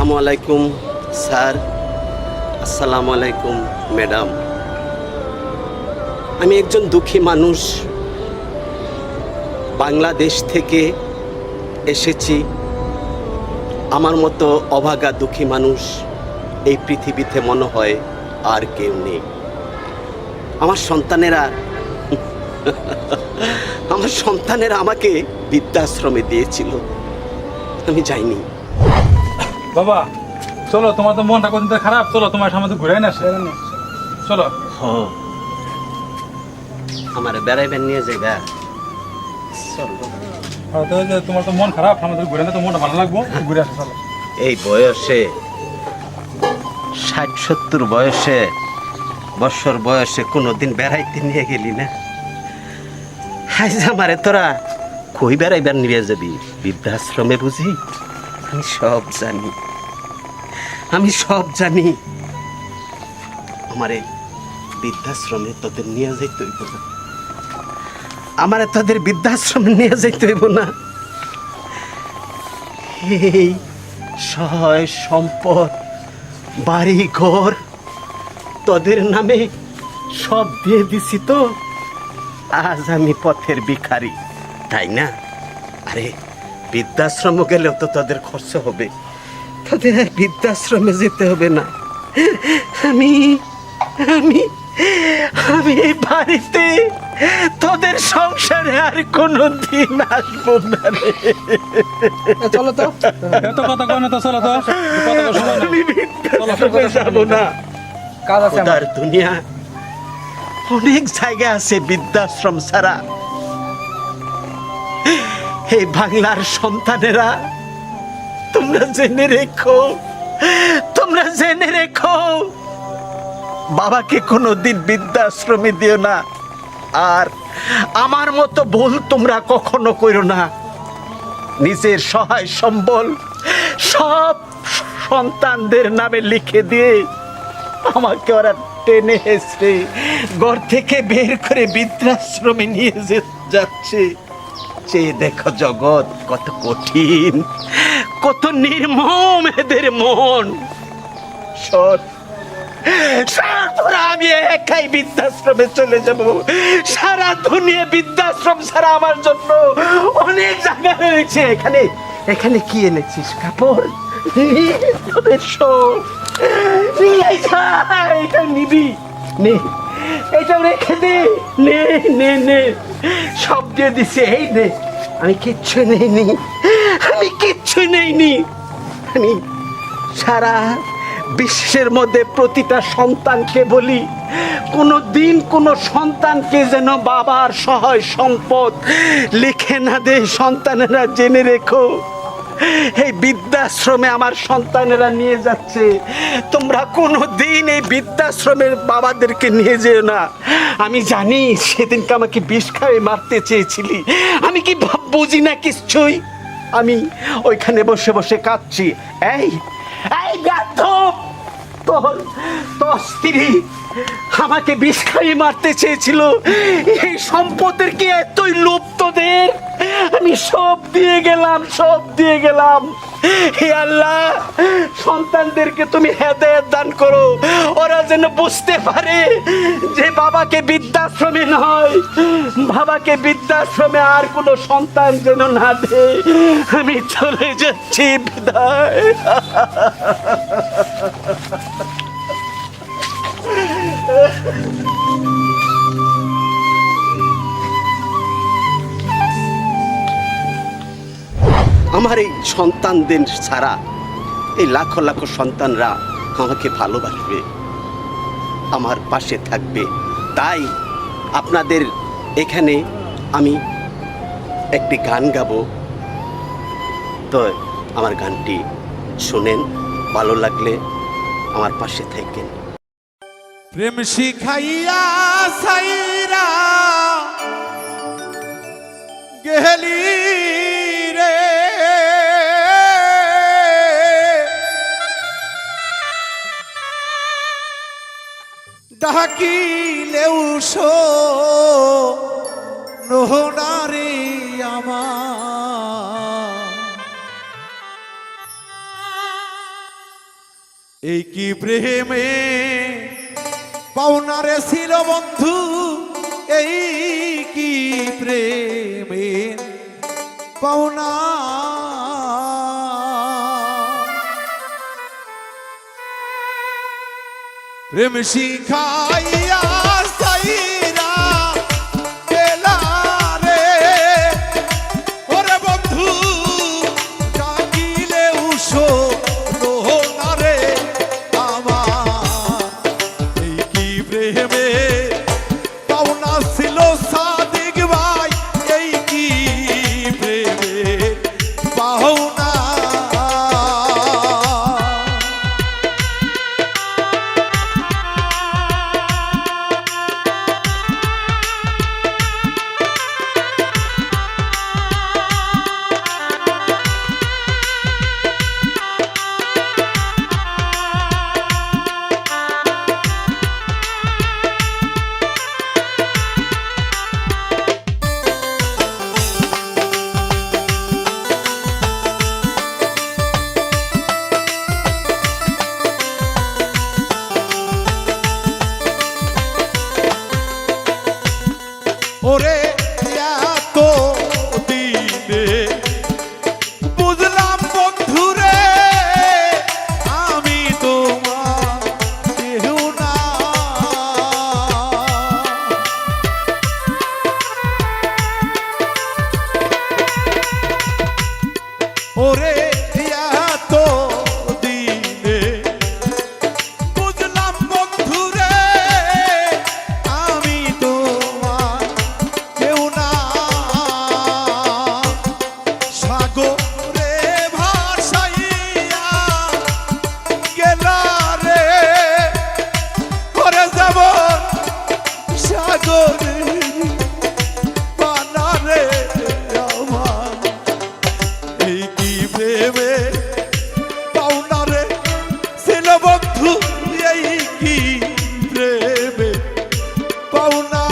আসসালামু আলাইকুম স্যার, আসসালামু আলাইকুম ম্যাডাম। আমি একজন দুঃখী মানুষ, বাংলাদেশ থেকে এসেছি। আমার মতো অভাগা দুঃখী মানুষ এই পৃথিবীতে মনে হয় আর কেউ নেই। আমার সন্তানেরা আমাকে বৃদ্ধাশ্রমে দিয়েছিল, আমি যাইনি। বাবা চলো, তোমার তো মনটা কোন খারাপ, চলো তোমার সামনে ঘুরে না চলো। আমার বেড়াইবেন নিয়ে যাইবা, চলো। তোমার তো মন খারাপ, আমাদের ঘুরে না, তো মনটা ভালো লাগবো, ঘুরে আসো চলো। এই বয়সে 60-70 বছর বয়সে কোনোদিন বেড়াইতে নিয়ে গেলি না? হাইজ আমারে তোরা কই বেড়াইবার নিয়ে যাবি? বৃদ্ধাশ্রমে বুঝি? আমি সব জানি। আমারে বৃদ্ধাশ্রমে তোদের নিয়ে যাইতে হইব না, আমারে তোদের বৃদ্ধাশ্রমে নিয়ে যাইতে হইব না। এই সহায় সম্পদ, বাড়ি ঘর তোদের নামে সব দিয়ে দিছি, তো আজ আমি পথের ভিখারি, তাই না? আরে বৃদ্ধাশ্রম গেলেও তো তোদের খরচ হবে, তোদের আর বৃদ্ধাশ্রমে যেতে হবে না। আমি আমি আমি এই বাড়িতে তোদের সংসারে আর কোনোদিন আসবো না রে। চলো তো, এত কথা কয় না তো, চলো তো। আমি বৃদ্ধাশ্রমে যাবো না। কাজ আছে আমার। খোদার দুনিয়া অনেক জায়গা আছে বৃদ্ধাশ্রম ছাড়া। এই বাংলার সন্তানেরা, তোমরা জেনে রেখো, বাবাকে কোনোদিন বৃদ্ধাশ্রমে দিও না। আর আমার মতো ভুল তোমরা কখনো করো না। নিজের সহায় সম্বল সব সন্তানদের নামে লিখে দিয়ে আমাকে ওরা টেনে হেসড়ে ঘর থেকে বের করে বৃদ্ধাশ্রমে নিয়ে যাচ্ছে। চেয়ে দেখো জগৎ কত কঠিন, কত নির্মম এদের মন। তোরা আমি একাই বৃদ্ধাশ্রমে চলে যাব। সারা দুনিয়া বৃদ্ধাশ্রম ছাড়া আমার জন্য অনেক জায়গা রয়েছে। এখানে কি এনেছিস? কাপড়? তোদের সব এটা নিবি, নে, এটা রেখে দে, নে নে নে, সব দিয়ে দিছে। এই নে, আমি কিচ্ছু নেইনি। আমি সারা বিশ্বের মধ্যে প্রতিটা সন্তানকে বলি, কোনো দিন কোনো সন্তানকে যেন বাবার সহায় সম্পদ লিখে না দে। সন্তানেরা জেনে রেখো, এই বৃদ্ধাশ্রমে আমার সন্তানেরা নিয়ে যাচ্ছে। তোমরা কোনো দিন এই বৃদ্ধাশ্রমের বাবাদেরকে নিয়ে যেও না। আমি জানি সেদিনকে আমাকে বিষ খাইয়ে মারতে চেয়েছিলি, আমি কি বুঝি না কিছুই? আমি ওইখানে বসে বসে কাঁদছি। এই গাধব, তোর স্ত্রী আমাকে বিষ খাইয়ে মারতে চেয়েছিল। এই সম্পদের কি এতই লোভ তোদের? আমি সব দিয়ে গেলাম। হে আল্লাহ, সন্তানদেরকে তুমি হেদায়েত দান করো, ওরা যেন বুঝতে পারে যে বাবাকে বৃদ্ধাশ্রমে নয়, বাবাকে বৃদ্ধাশ্রমে আর কোনো সন্তান যেন না দে। আমি চলে যাচ্ছি, বিদায়। আমার এই সন্তানদের ছাড়া এই লাখো লাখো সন্তানরা আমাকে ভালোবাসবে, আমার পাশে থাকবে। তাই আপনাদের এখানে আমি একটি গান গাবো, তো আমার গানটি শোনেন, ভালো লাগলে আমার পাশে থাকেন। প্রেম শিখাইয়া সাইরা গেলি রে, ডাকিলেও নহনারে আমার এই কি প্রেমে পাওনারে ছিল বন্ধু, এই কি প্রেমে পাওনা। প্রেম শিখাইয়া সাইরা গেলা রে, ওরে বন্ধু ডাকিলে উশো না রে আমার। এই কি প্রেমে পাওনা ছিল সাদিক ভাই, এই কি প্রেমে পাওনা। ওরে এত দিনে বুঝলাম বন্ধুরে, আমি তোমার কেউ না। ওরে এত দিনে বুঝলাম বন্ধুরে, আমি তোমার কেউ না। সাগরে ভাসাইয়া গেলা রে, করে যাব সাগরে পানা রে আমার। এই কি প্রেমে পাওনা রে ছিল বন্ধু, এই কি প্রেমে পাওনা।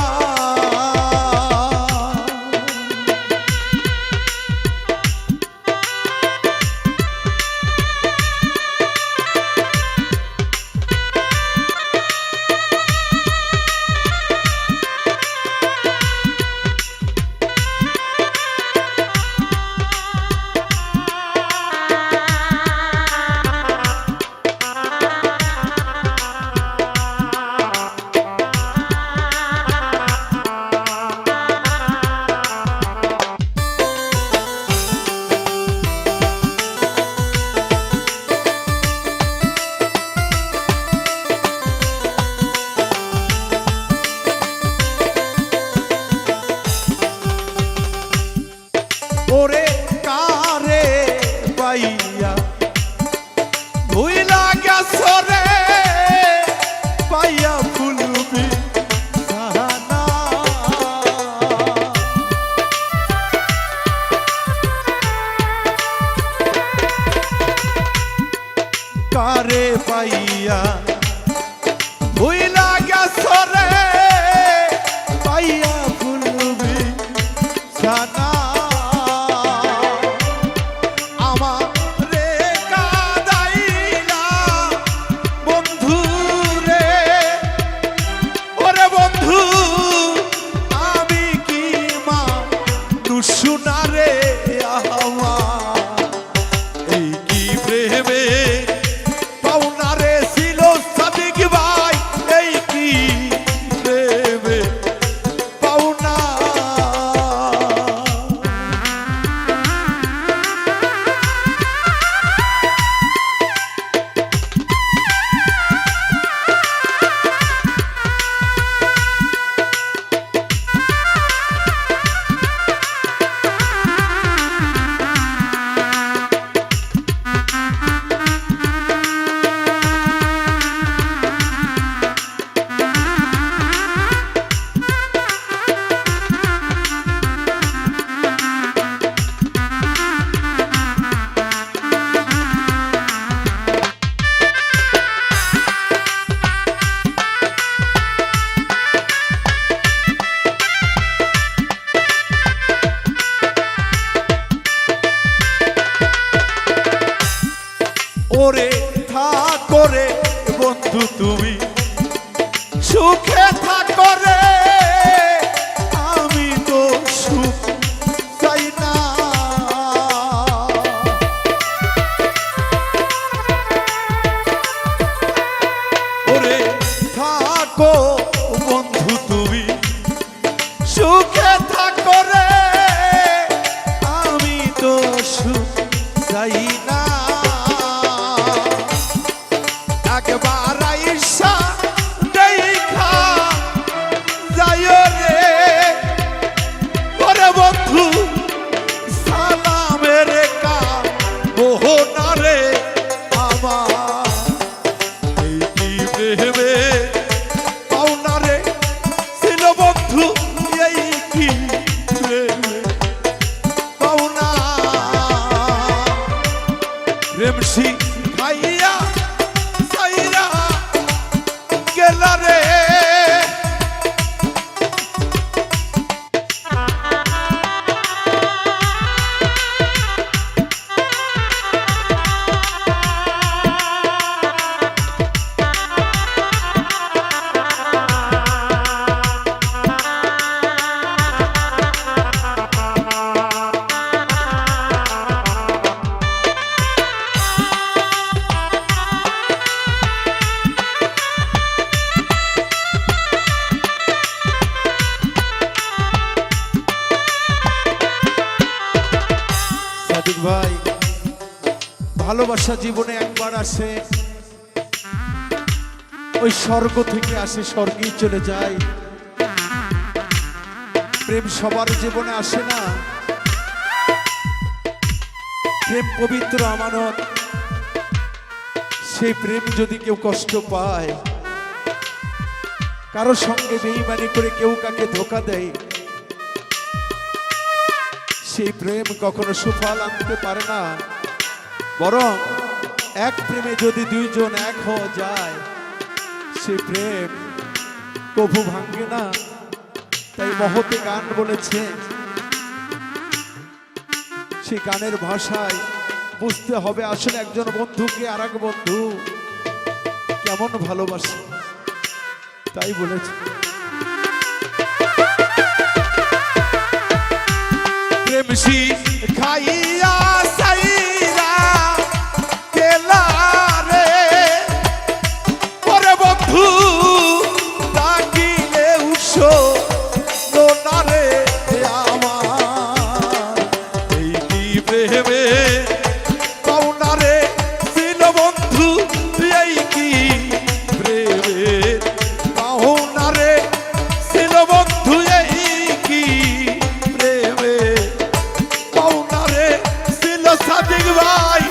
ওরে কারে পাইয়া ভুইলা গেছো রে, পাইয়া ফুলবি সাহানা। কারে পাইয়া ভুইলা গেছো রে, পাইয়া ফুলবি সাহানা। শুনারে আমার এই কি প্রেমে পাওনারে ছিল সাদিক ভাই, এই কি প্রেমে পাওনা। ওরে থাকো রে বন্ধু তুমি, সুখে থাকো রে, আমি তো সুখ চাই না। ওরে থাকো বন্ধু তুমি, সুখে থাকো রে, আমি তো সুখ চাই না। একবার আইসা দেখা যাইও রে, ওরে বন্ধু সালামের কা মোহনা রে আমার, এই কি প্রেমে পাওনা রে ছিল বন্ধু, এই কি প্রেমে পাওনা। প্রেমসি খাইয়া সাইরা গেলা রে, সাদিক ভাই, ভালোবাসা জীবনে একবার আসে, ওই স্বর্গ থেকে আসে স্বর্গেই চলে যায়। প্রেম সবার জীবনে আসে না। প্রেম পবিত্র আমানত, সেই প্রেম যদি কেউ কষ্ট পায়, কারো সঙ্গে বেঈমানি করে কেউ কাকে ধোঁকা দেয়, সেই প্রেম কখনো সুফল আনতে পারে না। বরং এক প্রেমে যদি দুইজন এক হওয়া যায়, সেই প্রেম কভু ভাঙ্গে না। তাই মহতে গান বলেছে, সেই গানের ভাষায় বুঝতে হবে আসলে একজন বন্ধুকে আর এক বন্ধু কেমন ভালোবাসে। তাই বলেছে, প্রেমসি খাইয়া সাইরা গেলা রে, ওরে বন্ধু ডাকিলে উঠো না রে আমার, এই কি প্রেমে পাওনা রে ছিল বন্ধু, এই কি প্রেমে পাওনা রে ছিল বন্ধু, এই কি প্রেমে পাওনা রে ছিল সাদিক ভাই।